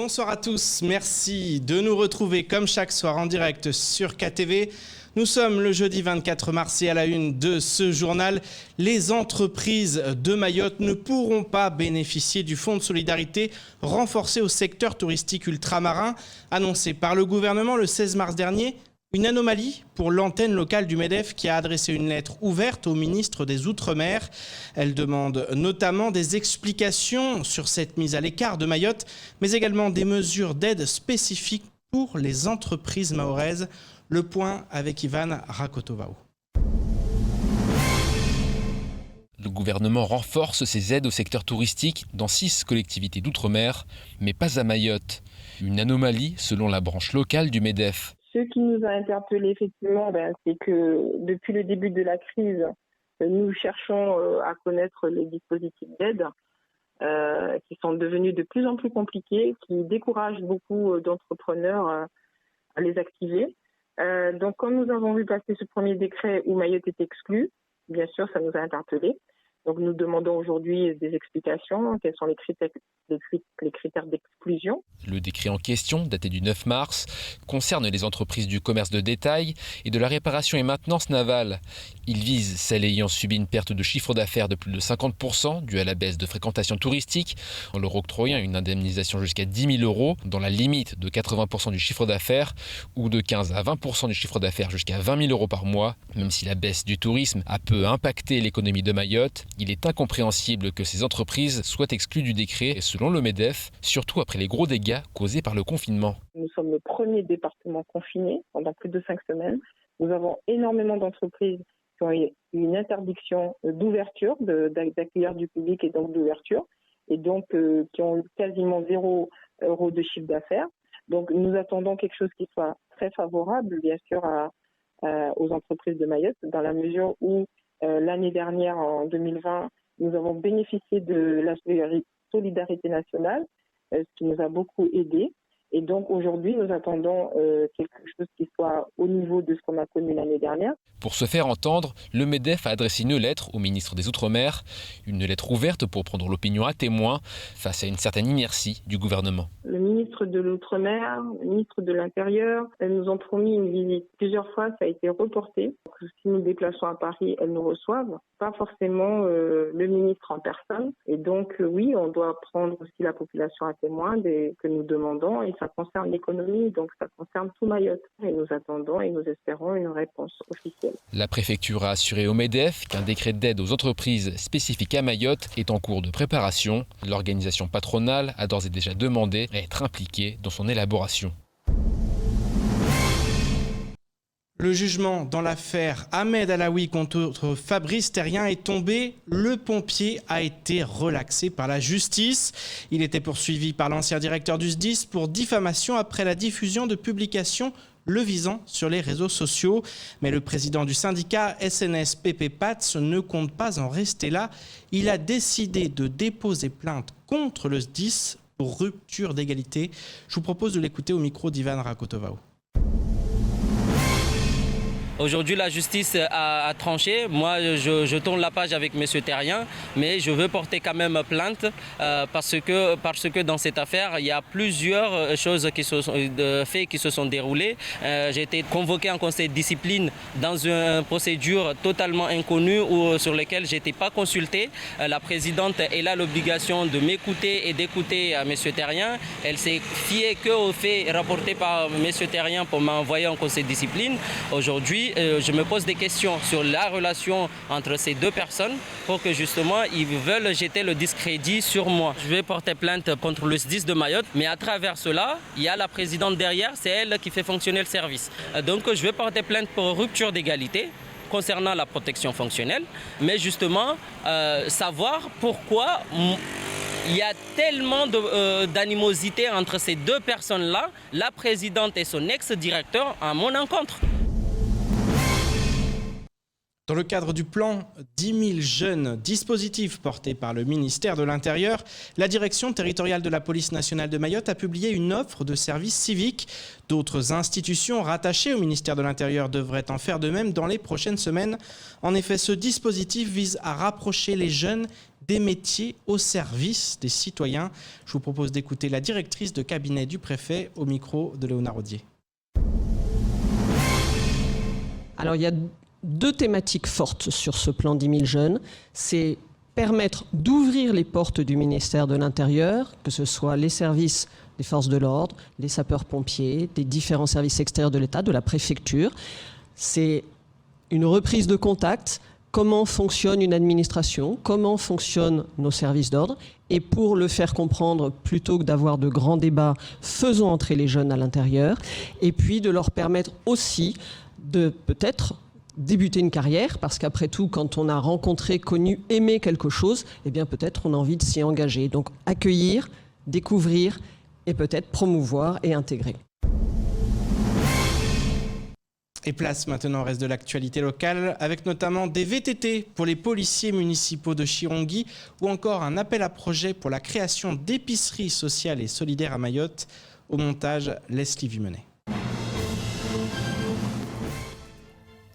Bonsoir à tous, merci de nous retrouver comme chaque soir en direct sur KTV. Nous sommes le jeudi 24 mars et à la une de ce journal, les entreprises de Mayotte ne pourront pas bénéficier du fonds de solidarité renforcé au secteur touristique ultramarin, annoncé par le gouvernement le 16 mars dernier. Une anomalie pour l'antenne locale du MEDEF qui a adressé une lettre ouverte au ministre des Outre-mer. Elle demande notamment des explications sur cette mise à l'écart de Mayotte, mais également des mesures d'aide spécifiques pour les entreprises mahoraises. Le point avec Ivan Rakotovao. Le gouvernement renforce ses aides au secteur touristique dans 6 collectivités d'outre-mer, mais pas à Mayotte. Une anomalie selon la branche locale du MEDEF. Ce qui nous a interpellés effectivement, c'est que depuis le début de la crise, nous cherchons à connaître les dispositifs d'aide qui sont devenus de plus en plus compliqués, qui découragent beaucoup d'entrepreneurs à les activer. Donc quand nous avons vu passer ce premier décret où Mayotte est exclue, bien sûr ça nous a interpellés. Donc nous demandons aujourd'hui des explications, quels sont les critères d'exclusion. Le décret en question, daté du 9 mars, concerne les entreprises du commerce de détail et de la réparation et maintenance navale. Il vise celles ayant subi une perte de chiffre d'affaires de plus de 50% due à la baisse de fréquentation touristique, en leur octroyant une indemnisation jusqu'à 10 000 € dans la limite de 80% du chiffre d'affaires ou de 15 à 20% du chiffre d'affaires jusqu'à 20 000 € par mois. Même si la baisse du tourisme a peu impacté l'économie de Mayotte, il est incompréhensible que ces entreprises soient exclues du décret, selon le MEDEF, surtout après les gros dégâts causés par le confinement. Nous sommes le premier département confiné pendant plus de 5 semaines. Nous avons énormément d'entreprises qui ont eu une interdiction d'ouverture, d'accueillir du public et donc d'ouverture, et donc qui ont eu quasiment 0 € de chiffre d'affaires. Donc nous attendons quelque chose qui soit très favorable, bien sûr, aux entreprises de Mayotte, dans la mesure où l'année dernière, en 2020, nous avons bénéficié de la solidarité nationale, ce qui nous a beaucoup aidés. Et donc aujourd'hui, nous attendons quelque chose qui soit au niveau de ce qu'on a connu l'année dernière. Pour se faire entendre, le MEDEF a adressé une lettre au ministre des Outre-mer, une lettre ouverte pour prendre l'opinion à témoin face à une certaine inertie du gouvernement. Le ministre de l'Outre-mer, le ministre de l'Intérieur, elles nous ont promis une visite. Plusieurs fois, ça a été reporté. Si nous déplaçons à Paris, elles nous reçoivent. Pas forcément le ministre en personne. Et donc, oui, on doit prendre aussi la population à témoin que nous demandons. Et ça concerne l'économie, donc ça concerne tout Mayotte. Et nous attendons et nous espérons une réponse officielle. La préfecture a assuré au MEDEF qu'un décret d'aide aux entreprises spécifiques à Mayotte est en cours de préparation. L'organisation patronale a d'ores et déjà demandé à être impliquée dans son élaboration. Le jugement dans l'affaire Ahmed Alaoui contre Fabrice Terrien est tombé. Le pompier a été relaxé par la justice. Il était poursuivi par l'ancien directeur du SDIS pour diffamation après la diffusion de publications le visant sur les réseaux sociaux. Mais le président du syndicat SNS PP PATS ne compte pas en rester là. Il a décidé de déposer plainte contre le SDIS pour rupture d'égalité. Je vous propose de l'écouter au micro d'Ivan Rakotovao. Aujourd'hui, la justice a tranché. Moi, je tourne la page avec M. Terrien, mais je veux porter quand même plainte parce que dans cette affaire, il y a plusieurs faits qui se sont déroulés. J'ai été convoqué en conseil de discipline dans une procédure totalement inconnue sur laquelle je n'étais pas consulté. La présidente elle a l'obligation de m'écouter et d'écouter M. Terrien. Elle s'est fiée qu'aux faits rapportés par M. Terrien pour m'envoyer en conseil de discipline. Aujourd'hui, je me pose des questions sur la relation entre ces deux personnes pour que justement ils veulent jeter le discrédit sur moi. Je vais porter plainte contre le SDIS de Mayotte, mais à travers cela, il y a la présidente derrière, c'est elle qui fait fonctionner le service. Donc je vais porter plainte pour rupture d'égalité concernant la protection fonctionnelle, mais justement savoir pourquoi il y a tellement d'animosité entre ces deux personnes-là, la présidente et son ex-directeur, à mon encontre. Dans le cadre du plan 10 000 jeunes, dispositif porté par le ministère de l'Intérieur, la direction territoriale de la police nationale de Mayotte a publié une offre de service civique. D'autres institutions rattachées au ministère de l'Intérieur devraient en faire de même dans les prochaines semaines. En effet, ce dispositif vise à rapprocher les jeunes des métiers au service des citoyens. Je vous propose d'écouter la directrice de cabinet du préfet au micro de Léonard Audier. Alors il y a 2 thématiques fortes sur ce plan 10 000 jeunes. C'est permettre d'ouvrir les portes du ministère de l'Intérieur, que ce soit les services des forces de l'ordre, les sapeurs-pompiers, des différents services extérieurs de l'État, de la préfecture. C'est une reprise de contact, comment fonctionne une administration, comment fonctionnent nos services d'ordre. Et pour le faire comprendre, plutôt que d'avoir de grands débats, faisons entrer les jeunes à l'intérieur. Et puis de leur permettre aussi de peut-être débuter une carrière, parce qu'après tout, quand on a rencontré, connu, aimé quelque chose, eh bien peut-être on a envie de s'y engager. Donc accueillir, découvrir et peut-être promouvoir et intégrer. Et place maintenant au reste de l'actualité locale, avec notamment des VTT pour les policiers municipaux de Chirongui ou encore un appel à projet pour la création d'épiceries sociales et solidaires à Mayotte. Au montage, Leslie Vimenet.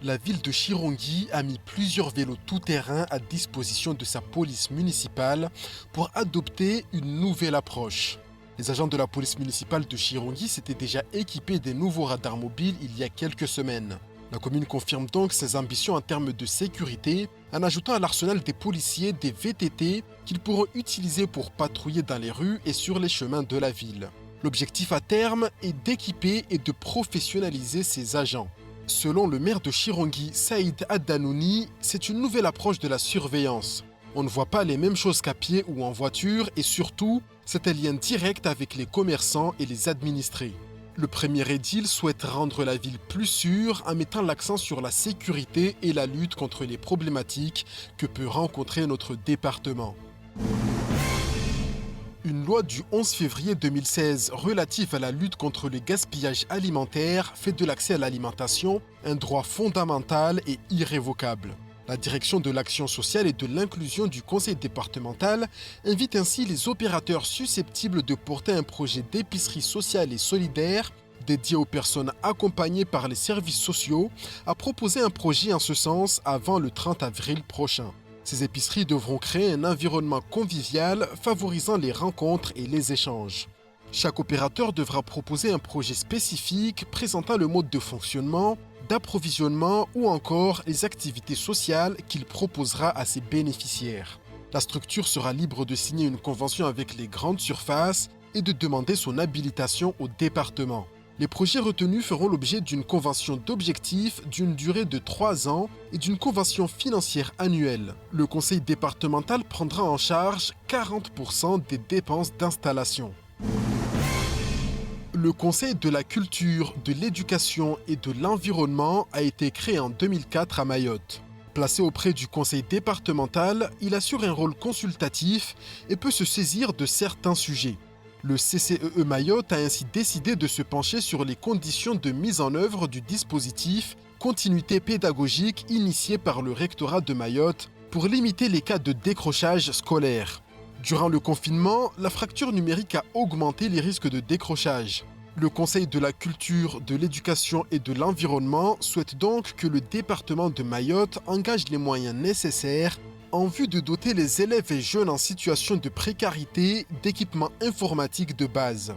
La ville de Chirongui a mis plusieurs vélos tout-terrain à disposition de sa police municipale pour adopter une nouvelle approche. Les agents de la police municipale de Chirongui s'étaient déjà équipés des nouveaux radars mobiles il y a quelques semaines. La commune confirme donc ses ambitions en termes de sécurité en ajoutant à l'arsenal des policiers des VTT qu'ils pourront utiliser pour patrouiller dans les rues et sur les chemins de la ville. L'objectif à terme est d'équiper et de professionnaliser ces agents. Selon le maire de Chirongui, Saïd Adanouni, c'est une nouvelle approche de la surveillance. On ne voit pas les mêmes choses qu'à pied ou en voiture et surtout, c'est un lien direct avec les commerçants et les administrés. Le premier édile souhaite rendre la ville plus sûre en mettant l'accent sur la sécurité et la lutte contre les problématiques que peut rencontrer notre département. Une loi du 11 février 2016 relative à la lutte contre le gaspillage alimentaire fait de l'accès à l'alimentation un droit fondamental et irrévocable. La direction de l'action sociale et de l'inclusion du conseil départemental invite ainsi les opérateurs susceptibles de porter un projet d'épicerie sociale et solidaire dédié aux personnes accompagnées par les services sociaux à proposer un projet en ce sens avant le 30 avril prochain. Ces épiceries devront créer un environnement convivial favorisant les rencontres et les échanges. Chaque opérateur devra proposer un projet spécifique présentant le mode de fonctionnement, d'approvisionnement ou encore les activités sociales qu'il proposera à ses bénéficiaires. La structure sera libre de signer une convention avec les grandes surfaces et de demander son habilitation au département. Les projets retenus feront l'objet d'une convention d'objectifs d'une durée de 3 ans et d'une convention financière annuelle. Le conseil départemental prendra en charge 40% des dépenses d'installation. Le Conseil de la culture, de l'éducation et de l'environnement a été créé en 2004 à Mayotte. Placé auprès du conseil départemental, il assure un rôle consultatif et peut se saisir de certains sujets. Le CCEE Mayotte a ainsi décidé de se pencher sur les conditions de mise en œuvre du dispositif Continuité pédagogique initié par le rectorat de Mayotte pour limiter les cas de décrochage scolaire. Durant le confinement, la fracture numérique a augmenté les risques de décrochage. Le Conseil de la culture, de l'éducation et de l'environnement souhaite donc que le département de Mayotte engage les moyens nécessaires en vue de doter les élèves et jeunes en situation de précarité d'équipements informatiques de base.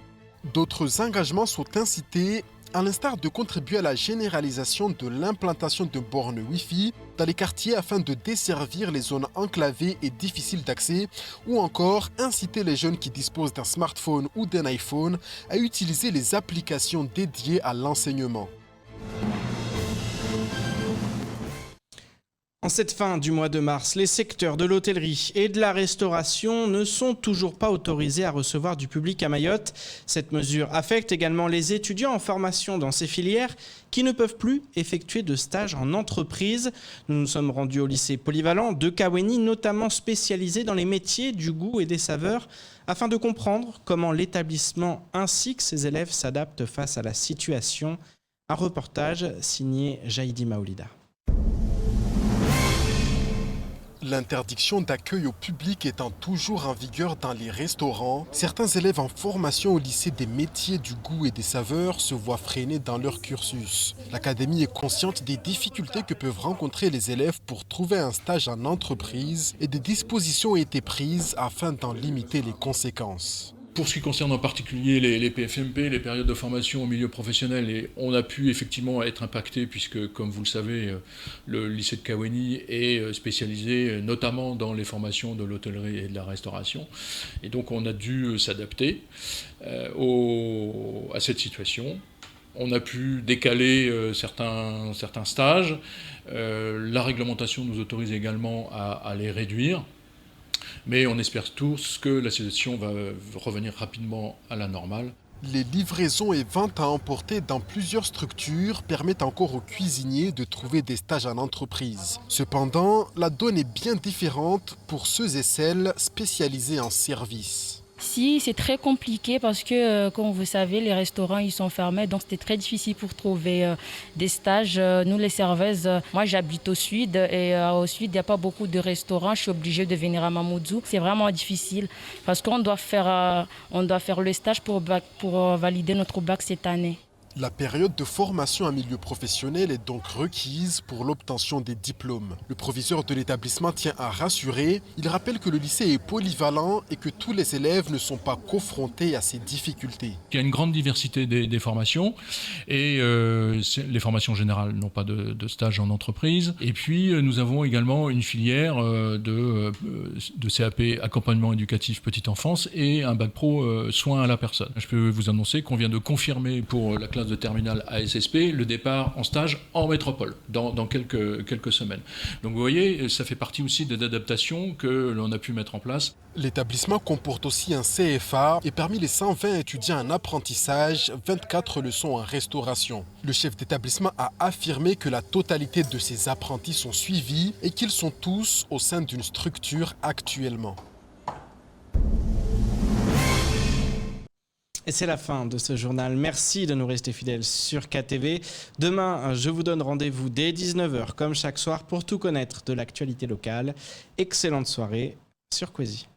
D'autres engagements sont incités, à l'instar de contribuer à la généralisation de l'implantation de bornes Wi-Fi dans les quartiers afin de desservir les zones enclavées et difficiles d'accès, ou encore inciter les jeunes qui disposent d'un smartphone ou d'un iPhone à utiliser les applications dédiées à l'enseignement. En cette fin du mois de mars, les secteurs de l'hôtellerie et de la restauration ne sont toujours pas autorisés à recevoir du public à Mayotte. Cette mesure affecte également les étudiants en formation dans ces filières qui ne peuvent plus effectuer de stage en entreprise. Nous nous sommes rendus au lycée polyvalent de Kaweni, notamment spécialisé dans les métiers du goût et des saveurs, afin de comprendre comment l'établissement ainsi que ses élèves s'adaptent face à la situation. Un reportage signé Jaïdi Maoulida. L'interdiction d'accueil au public étant toujours en vigueur dans les restaurants, certains élèves en formation au lycée des métiers du goût et des saveurs se voient freinés dans leur cursus. L'académie est consciente des difficultés que peuvent rencontrer les élèves pour trouver un stage en entreprise et des dispositions ont été prises afin d'en limiter les conséquences. Pour ce qui concerne en particulier les PFMP, les périodes de formation au milieu professionnel, on a pu effectivement être impacté puisque, comme vous le savez, le lycée de Kawéni est spécialisé notamment dans les formations de l'hôtellerie et de la restauration. Et donc on a dû s'adapter à cette situation. On a pu décaler certains stages. La réglementation nous autorise également à les réduire. Mais on espère tous que la situation va revenir rapidement à la normale. Les livraisons et ventes à emporter dans plusieurs structures permettent encore aux cuisiniers de trouver des stages en entreprise. Cependant, la donne est bien différente pour ceux et celles spécialisés en service. Si, c'est très compliqué parce que, comme vous savez, les restaurants, ils sont fermés. Donc, c'était très difficile pour trouver des stages. Nous, les serveuses, moi, j'habite au sud. Et au sud, il n'y a pas beaucoup de restaurants. Je suis obligée de venir à Mamoudzou. C'est vraiment difficile parce qu'on doit faire le stage pour valider notre bac cette année. La période de formation en milieu professionnel est donc requise pour l'obtention des diplômes. Le proviseur de l'établissement tient à rassurer. Il rappelle que le lycée est polyvalent et que tous les élèves ne sont pas confrontés à ces difficultés. Il y a une grande diversité des formations et les formations générales n'ont pas de stage en entreprise. Et puis nous avons également une filière de CAP accompagnement éducatif petite enfance et un bac pro soins à la personne. Je peux vous annoncer qu'on vient de confirmer pour la classe de terminale à SSP, le départ en stage en métropole dans quelques semaines. Donc vous voyez, ça fait partie aussi de l'adaptation que l'on a pu mettre en place. L'établissement comporte aussi un CFA et parmi les 120 étudiants en apprentissage, 24 le sont en restauration. Le chef d'établissement a affirmé que la totalité de ses apprentis sont suivis et qu'ils sont tous au sein d'une structure actuellement. Et c'est la fin de ce journal. Merci de nous rester fidèles sur KTV. Demain, je vous donne rendez-vous dès 19h, comme chaque soir, pour tout connaître de l'actualité locale. Excellente soirée sur Quasi.